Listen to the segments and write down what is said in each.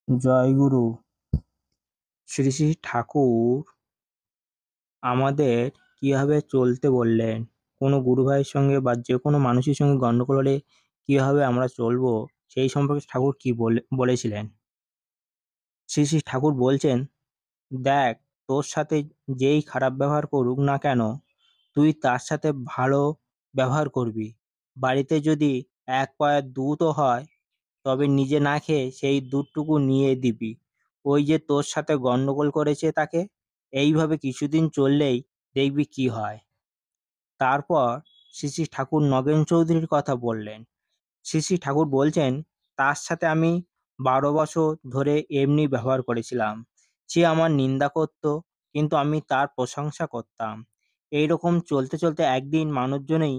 জয়গুরু। শ্রী শ্রী ঠাকুর আমাদের কিভাবে চলতে বললেন, কোনো গুরু ভাইয়ের সঙ্গে বা যে কোনো মানুষের সঙ্গে গণ্ডগোল হলে কিভাবে আমরা চলবো, সেই সম্পর্কে ঠাকুর কি বলেছিলেন। শ্রী শ্রী ঠাকুর বলছেন, দেখ, তোর সাথে যেই খারাপ ব্যবহার করুক না কেন, তুই তার সাথে ভালো ব্যবহার করবি। বাড়িতে যদি এক পয়া দুধও হয়, তবে নিজে না খেয়ে সেই দুধটুকু নিয়ে দিবি। ওই যে তোর সাথে গন্ডগোল করেছে তাকে। এইভাবে কিছুদিন চললেই দেখবি কি হয়। তারপর শ্রী শ্রী ঠাকুর নগেন চৌধুরীর কথা বললেন। শ্রী শ্রী ঠাকুর বলছেন, তার সাথে আমি 12 বছর ধরে এমনি ব্যবহার করেছিলাম। সে আমার নিন্দা করত, কিন্তু আমি তার প্রশংসা করতাম। এইরকম চলতে চলতে একদিন মানুষজনেই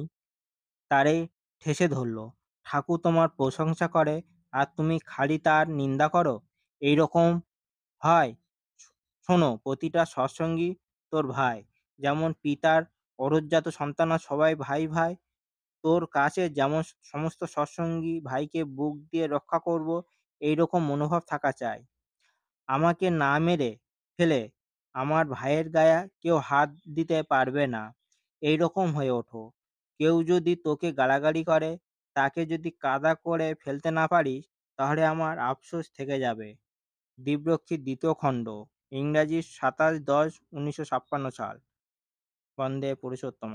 তারে ঠেসে ধরল। ঠাকুর তোমার প্রশংসা করে আর তুমি খালি তার নিন্দা করো, এইরকম হয়? শোনো, প্রতিটা সৎসঙ্গী তোর ভাই। যেমন পিতার অরোজ্জাত সন্তানরা সবাই ভাই ভাই, তোর কাছে যেমন সমস্ত সৎসঙ্গী ভাইকে বুক দিয়ে রক্ষা করব, এইরকম মনোভাব থাকা চাই। আমাকে না মেরে ফেলে আমার ভাইয়ের গায়ে কেউ হাত দিতে পারবে না, এইরকম হয়ে ওঠো। কেউ যদি তোকে গালাগালি করে, তাকে যদি কাদা করে ফেলতে না পারিস, তাহলে আমার আফসোস থেকে যাবে। দিব্যরক্ষী ২য় খণ্ড, ইংরাজি ২৭/১০/১৯৫৬ সাল। বন্দে পুরুষোত্তম।